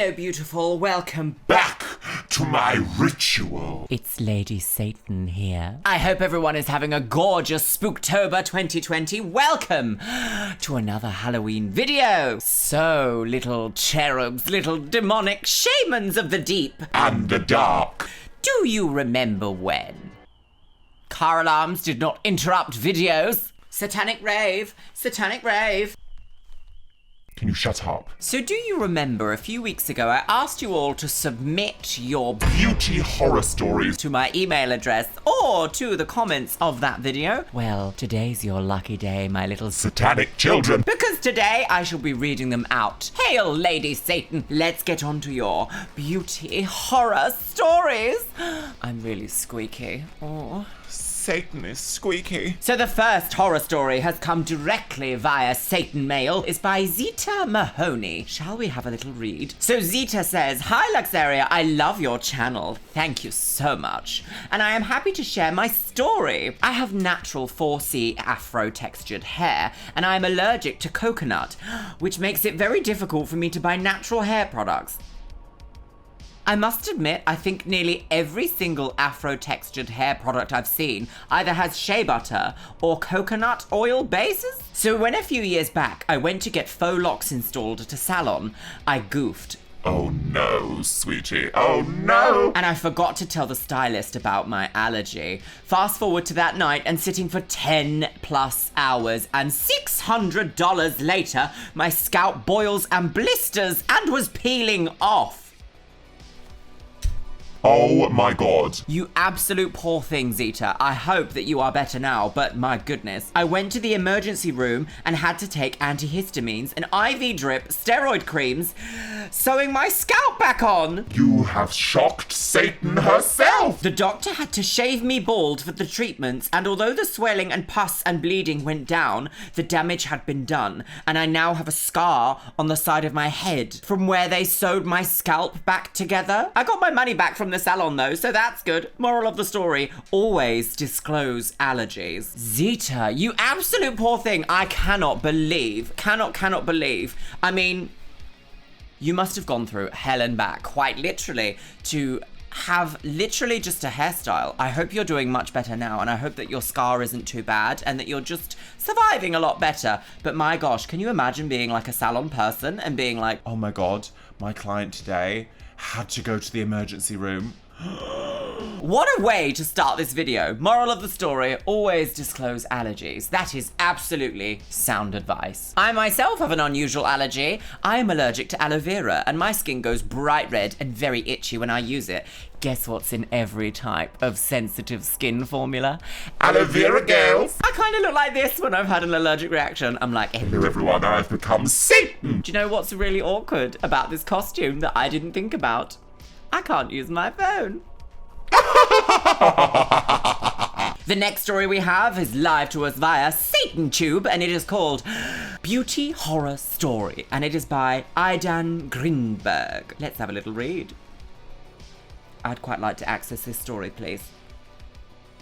Hello, beautiful. Welcome Back to my ritual. It's Lady Satan here. I hope everyone is having a gorgeous Spooktober 2020. Welcome to another Halloween video. So, little cherubs, little demonic shamans of the deep And the dark. Do you remember when car alarms did not interrupt videos? Satanic rave, satanic rave. Can you shut up? So do you remember a few weeks ago I asked you all to submit your Beauty horror stories. to my email address or to the comments of that video? Well, today's your lucky day, my little Satanic children. because today I shall be reading them out. Hail, Lady Satan! Let's get on to your beauty horror stories. I'm really squeaky. Oh. Satan is squeaky. So the first horror story has come directly via Satan Mail, is by Zita Mahoney. Shall we have a little read? So Zita says, "Hi Luxeria, I love your channel. Thank you so much. And I am happy to share my story. I have natural 4C afro textured hair, and I am allergic to coconut, which makes it very difficult for me to buy natural hair products. I must admit, I think nearly every single afro-textured hair product I've seen either has shea butter or coconut oil bases. So when a few years back I went to get faux locks installed at a salon, I goofed. Oh no, sweetie. Oh no. And I forgot to tell the stylist about my allergy. Fast forward to that night and sitting for 10 plus hours, and $600 later, my scalp boils and blisters and was peeling off. Oh my god. You absolute poor thing, Zita. I hope that you are better now, but my goodness. I went to the emergency room and had to take antihistamines, an IV drip, steroid creams, sewing my scalp back on. You have shocked Satan herself. The doctor had to shave me bald for the treatments, and although the swelling and pus and bleeding went down, the damage had been done, and I now have a scar on the side of my head from where they sewed my scalp back together. I got my money back from the salon though, so that's good. Moral of the story, always disclose allergies. Zita, you absolute poor thing. I cannot believe. Cannot believe. I mean, you must have gone through hell and back, quite literally, to have literally just a hairstyle. I hope you're doing much better now, and I hope that your scar isn't too bad and that you're just surviving a lot better. But my gosh, can you imagine being like a salon person and being like, Oh my god, my client today had to go to the emergency room. what a way to start this video. Moral of the story, always disclose allergies. That is absolutely sound advice. I myself have an unusual allergy. I am allergic to aloe vera, and my skin goes bright red and very itchy when I use it. Guess what's in every type of sensitive skin formula? Aloe vera girls. I kind of look like this when I've had an allergic reaction. I'm like, Hello everyone, I've become Satan. do you know what's really awkward about this costume that I didn't think about? I can't use my phone. The next story we have is live to us via SatanTube, and it is called Beauty Horror Story, and it is by Aidan Greenberg. Let's have a little read. I'd quite like to access this story, please.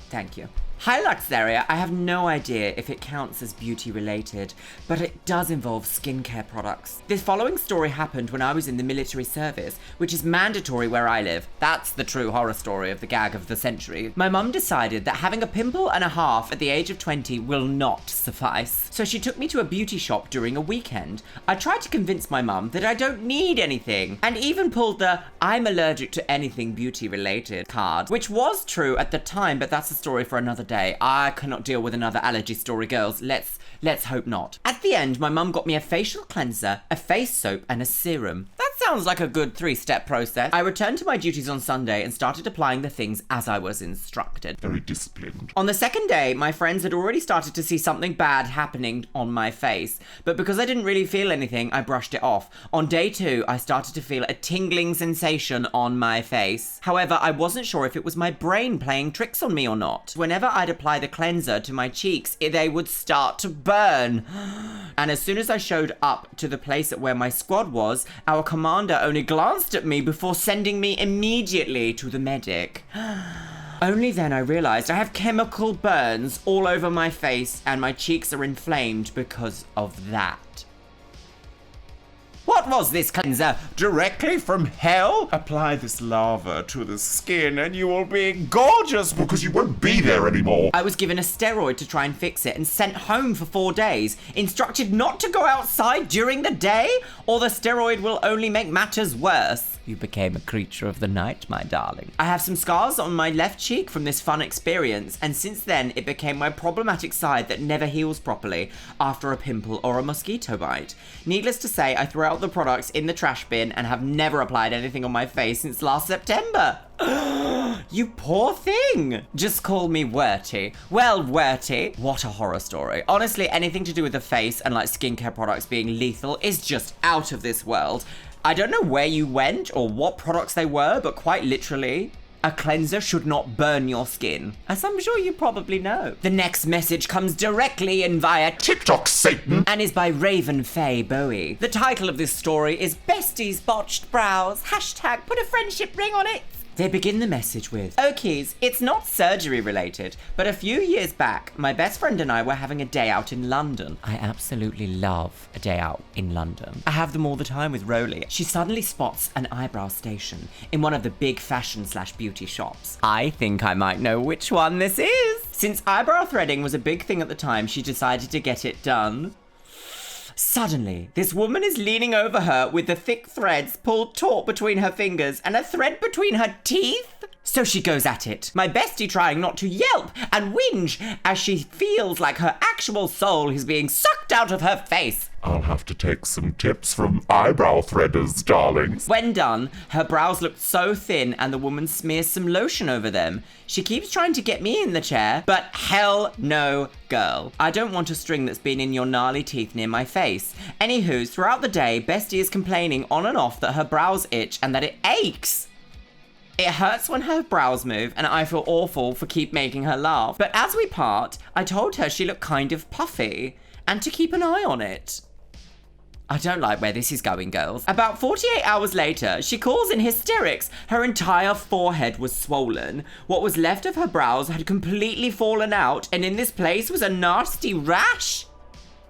Thank you. Hi Luxeria, I have no idea if it counts as beauty related, but it does involve skincare products. This following story happened when I was in the military service, which is mandatory where I live. That's the true horror story of the gag of the century. My mum decided that having a pimple and a half at the age of 20 will not suffice. So she took me to a beauty shop during a weekend. I tried to convince my mum that I don't need anything, and even pulled the "I'm allergic to anything beauty related" card, which was true at the time, but that's a story for another day. I cannot deal with another allergy story, girls. Let's hope not. At the end, my mum got me a facial cleanser, a face soap, and a serum. That sounds like a good 3-step process. I returned to my duties on Sunday and started applying the things as I was instructed. Very disciplined. On the second day, my friends had already started to see something bad happening on my face, but because I didn't really feel anything, I brushed it off. On day 2, I started to feel a tingling sensation on my face. However, I wasn't sure if it was my brain playing tricks on me or not. Whenever I'd apply the cleanser to my cheeks, they would start to burn. And as soon as I showed up to the place at where my squad was, our commander only glanced at me before sending me immediately to the medic. Only then I realized I have chemical burns all over my face and my cheeks are inflamed because of that. What What was this cleanser? Directly from hell? Apply this lava to the skin and you will be gorgeous because you won't be there anymore. I was given a steroid to try and fix it and sent home for 4 days, instructed not to go outside during the day, or the steroid will only make matters worse. You became a creature of the night, my darling. I have some scars on my left cheek from this fun experience, and since then it became my problematic side that never heals properly after a pimple or a mosquito bite. Needless to say, I threw out the products in the trash bin and have never applied anything on my face since last September. You poor thing. Just call me Werty. Well, Werty, what a horror story. Honestly, anything to do with the face and like skincare products being lethal is just out of this world. I don't know where you went or what products they were, but quite literally, a cleanser should not burn your skin, as I'm sure you probably know. The next message comes directly in via TikTok, Satan! and is by Raven Faye Bowie. The title of this story is Besties Botched Brows, hashtag put a friendship ring on it. They begin the message with, "Okies, it's not surgery related, but a few years back, my best friend and I were having a day out in London." I absolutely love a day out in London. I have them all the time with Roly. She suddenly spots an eyebrow station in one of the big fashion/beauty shops. I think I might know which one this is. Since eyebrow threading was a big thing at the time, she decided to get it done. Suddenly, this woman is leaning over her with the thick threads pulled taut between her fingers and a thread between her teeth. So she goes at it, my bestie trying not to yelp and whinge as she feels like her actual soul is being sucked out of her face. I'll have to take some tips from eyebrow threaders, darlings. When done, her brows looked so thin and the woman smears some lotion over them. She keeps trying to get me in the chair, but hell no, girl. I don't want a string that's been in your gnarly teeth near my face. Anywho, throughout the day, Bestie is complaining on and off that her brows itch and that it aches. It hurts when her brows move, and I feel awful for keep making her laugh. But as we part, I told her she looked kind of puffy, and to keep an eye on it. I don't like where this is going, girls. About 48 hours later, she calls in hysterics. Her entire forehead was swollen. What was left of her brows had completely fallen out, and in this place was a nasty rash.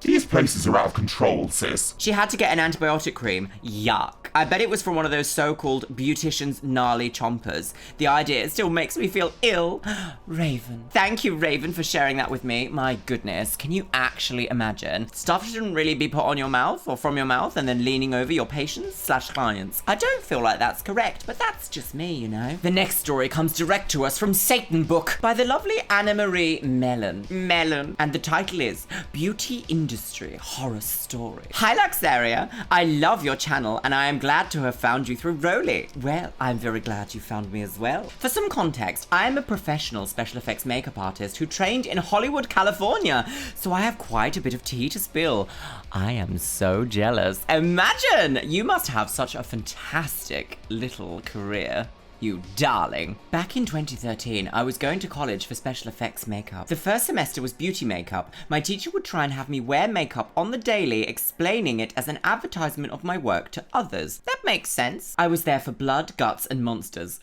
These places are out of control, sis. She had to get an antibiotic cream. Yuck. I bet it was from one of those so-called beautician's gnarly chompers. The idea still makes me feel ill. Raven. Thank you, Raven, for sharing that with me. My goodness, can you actually imagine? Stuff shouldn't really be put on your mouth or from your mouth and then leaning over your patients/clients. I don't feel like that's correct, but that's just me, you know. The next story comes direct to us from Satan Book by the lovely Anna Marie Mellon. And the title is Beauty Industry Horror Story. Hi, Luxeria. I love your channel and I am glad to have found you through Roly. Well, I'm very glad you found me as well. For some context, I am a professional special effects makeup artist who trained in Hollywood, California, so I have quite a bit of tea to spill. I am so jealous. Imagine! You must have such a fantastic little career. You darling. Back in 2013, I was going to college for special effects makeup. The first semester was beauty makeup. My teacher would try and have me wear makeup on the daily, explaining it as an advertisement of my work to others. That makes sense. I was there for blood, guts, and monsters.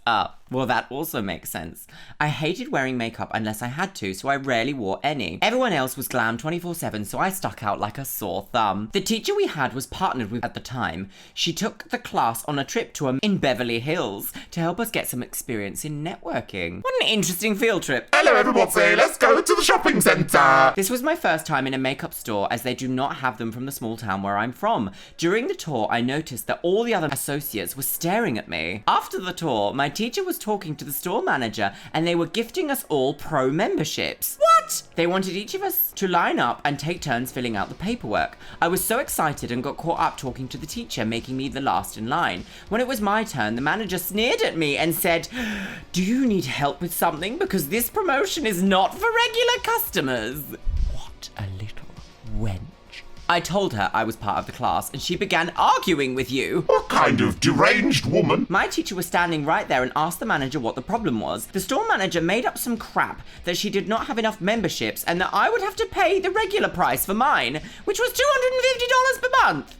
Well, that also makes sense. I hated wearing makeup unless I had to, so I rarely wore any. Everyone else was glam 24/7, so I stuck out like a sore thumb. The teacher we had was partnered with at the time. She took the class on a trip to in Beverly Hills to help us get some experience in networking. What an interesting field trip. Hello, everybody. Let's go to the shopping centre. This was my first time in a makeup store, as they do not have them from the small town where I'm from. During the tour, I noticed that all the other associates were staring at me. After the tour, my teacher was talking to the store manager and they were gifting us all pro memberships. What? They wanted each of us to line up and take turns filling out the paperwork. I was so excited and got caught up talking to the teacher, making me the last in line. When it was my turn, the manager sneered at me and said, "Do you need help with something? Because this promotion is not for regular customers." What a little wench. I told her I was part of the class and she began arguing with you. What kind of deranged woman? My teacher was standing right there and asked the manager what the problem was. The store manager made up some crap that she did not have enough memberships and that I would have to pay the regular price for mine, which was $250 per month.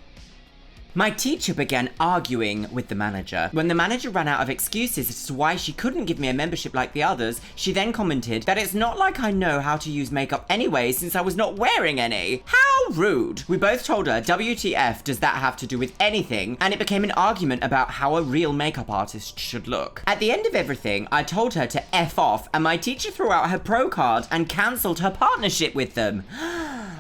My teacher began arguing with the manager. When the manager ran out of excuses as to why she couldn't give me a membership like the others, she then commented that it's not like I know how to use makeup anyway since I was not wearing any. How rude. We both told her, WTF does that have to do with anything? And it became an argument about how a real makeup artist should look. At the end of everything, I told her to F off, and my teacher threw out her pro card and cancelled her partnership with them.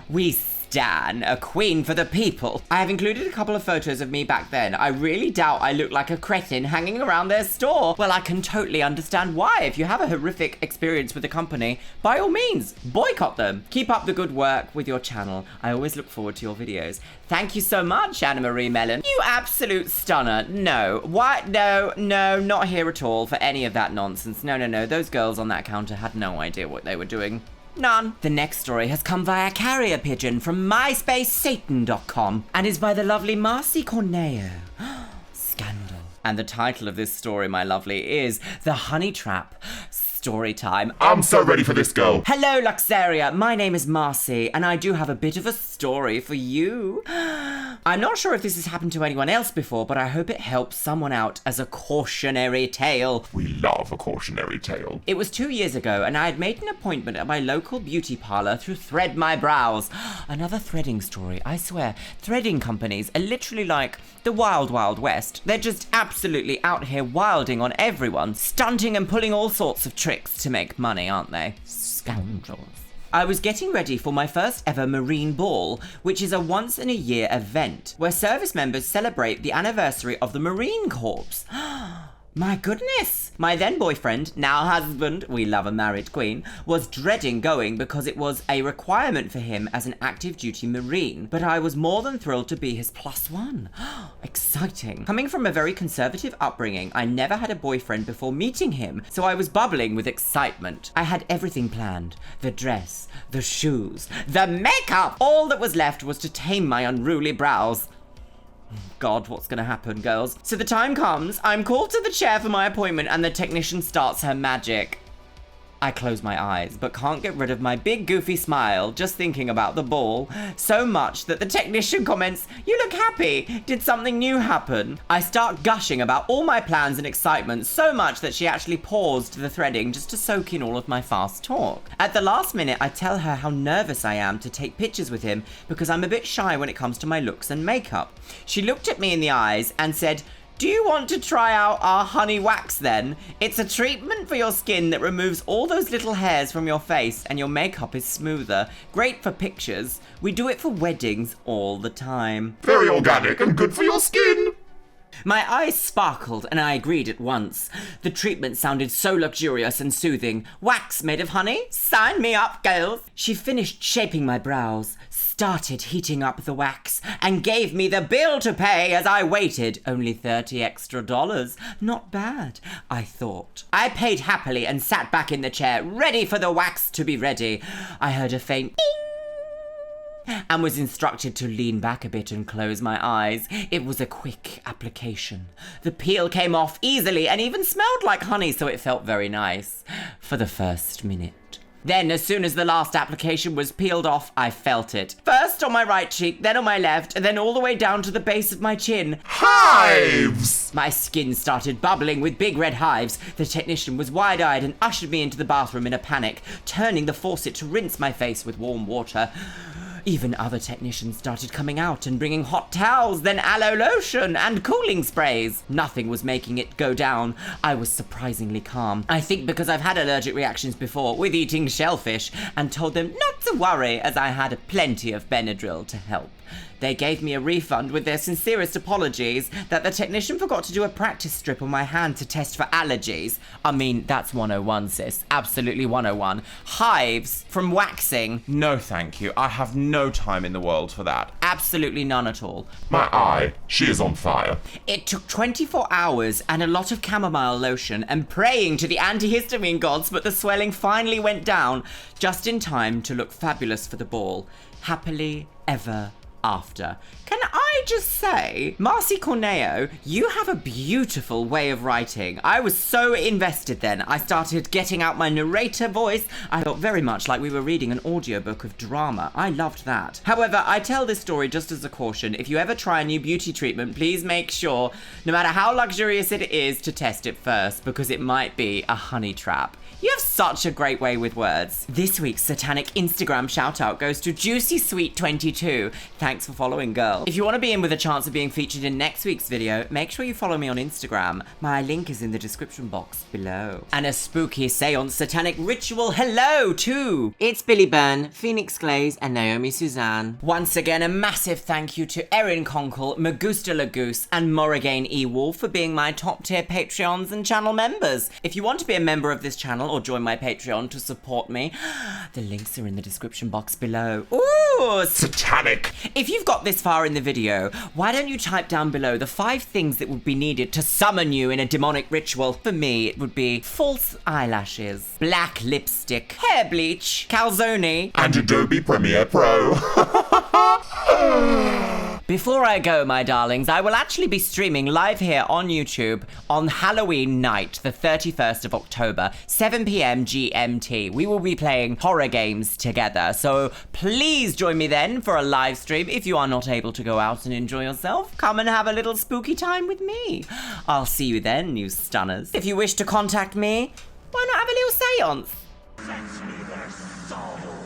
We Dan, a queen for the people. I have included a couple of photos of me back then. I really doubt I look like a cretin hanging around their store. Well, I can totally understand why. If you have a horrific experience with the company, by all means, boycott them. Keep up the good work with your channel. I always look forward to your videos. Thank you so much, Anna Marie Mellon. You absolute stunner. No. What? No, not here at all for any of that nonsense. No. Those girls on that counter had no idea what they were doing. None. The next story has come via carrier pigeon from MySpaceSatan.com and is by the lovely Marcy Corneo. Scandal. And the title of this story, my lovely, is The Honey Trap. Story time. I'm so ready for this, girl. Hello, Luxeria. My name is Marcy, and I do have a bit of a story for you. I'm not sure if this has happened to anyone else before, but I hope it helps someone out as a cautionary tale. We love a cautionary tale. It was 2 years ago, and I had made an appointment at my local beauty parlour to thread my brows. Another threading story, I swear. Threading companies are literally like the wild, wild west. They're just absolutely out here wilding on everyone, stunting and pulling all sorts of tricks to make money, aren't they? Scoundrels. I was getting ready for my first ever Marine Ball, which is a once-in-a-year event where service members celebrate the anniversary of the Marine Corps. My goodness! My then boyfriend, now husband, we love a married queen, was dreading going because it was a requirement for him as an active duty Marine, but I was more than thrilled to be his +1. Exciting. Coming from a very conservative upbringing, I never had a boyfriend before meeting him, so I was bubbling with excitement. I had everything planned. The dress, the shoes, the makeup! All that was left was to tame my unruly brows. God, what's gonna happen, girls? So the time comes, I'm called to the chair for my appointment and the technician starts her magic. I close my eyes, but can't get rid of my big goofy smile just thinking about the ball. So much that the technician comments, "You look happy. Did something new happen?" I start gushing about all my plans and excitement, so much that she actually paused the threading just to soak in all of my fast talk. At the last minute, I tell her how nervous I am to take pictures with him because I'm a bit shy when it comes to my looks and makeup. She looked at me in the eyes and said, "Do you want to try out our honey wax then? It's a treatment for your skin that removes all those little hairs from your face and your makeup is smoother. Great for pictures. We do it for weddings all the time." Very organic and good for your skin. My eyes sparkled and I agreed at once. The treatment sounded so luxurious and soothing. Wax made of honey? Sign me up, girls. She finished shaping my brows, started heating up the wax, and gave me the bill to pay as I waited. Only $30 extra. Not bad, I thought. I paid happily and sat back in the chair, ready for the wax to be ready. I heard a faint ding and was instructed to lean back a bit and close my eyes. It was a quick application. The peel came off easily and even smelled like honey, so it felt very nice for the first minute. Then, as soon as the last application was peeled off, I felt it. First on my right cheek, then on my left, and then all the way down to the base of my chin. Hives! My skin started bubbling with big red hives. The technician was wide-eyed and ushered me into the bathroom in a panic, turning the faucet to rinse my face with warm water. Even other technicians started coming out and bringing hot towels, then aloe lotion and cooling sprays. Nothing was making it go down. I was surprisingly calm. I think because I've had allergic reactions before with eating shellfish, and told them not to worry as I had plenty of Benadryl to help. They gave me a refund with their sincerest apologies that the technician forgot to do a practice strip on my hand to test for allergies. I mean, that's 101, sis. Absolutely 101. Hives from waxing. No, thank you. I have no time in the world for that. Absolutely none at all. My eye, she is on fire. It took 24 hours and a lot of chamomile lotion and praying to the antihistamine gods, but the swelling finally went down just in time to look fabulous for the ball. Happily ever after. Can I just say, Marcy Corneo, you have a beautiful way of writing. I was so invested then. I started getting out my narrator voice. I felt very much like we were reading an audiobook of drama. I loved that. However, I tell this story just as a caution. If you ever try a new beauty treatment, please make sure, no matter how luxurious it is, to test it first, because it might be a honey trap. You have such a great way with words. This week's satanic Instagram shout out goes to Juicy Sweet 22. Thanks for following, girl. If you want to be in with a chance of being featured in next week's video, make sure you follow me on Instagram. My link is in the description box below. And a spooky seance satanic ritual hello too. It's Billy Byrne, Phoenix Glaze, and Naomi Suzanne. Once again, a massive thank you to Erin Conkle, Magusta Lagoose, and Morrigan E. Wolf for being my top tier Patreons and channel members. If you want to be a member of this channel or join my Patreon to support me, the links are in the description box below. Ooh, Satanic! If you've got this far in the video, why don't you type down below the 5 things that would be needed to summon you in a demonic ritual? For me, it would be false eyelashes, black lipstick, hair bleach, calzone, And Adobe Premiere Pro. Before I go, my darlings, I will actually be streaming live here on YouTube on Halloween night, the 31st of October, 7 p.m. GMT. We will be playing horror games together, so please join me then for a live stream. If you are not able to go out and enjoy yourself, come and have a little spooky time with me. I'll see you then, you stunners. If you wish to contact me, why not have a little seance? Fetch me their soul.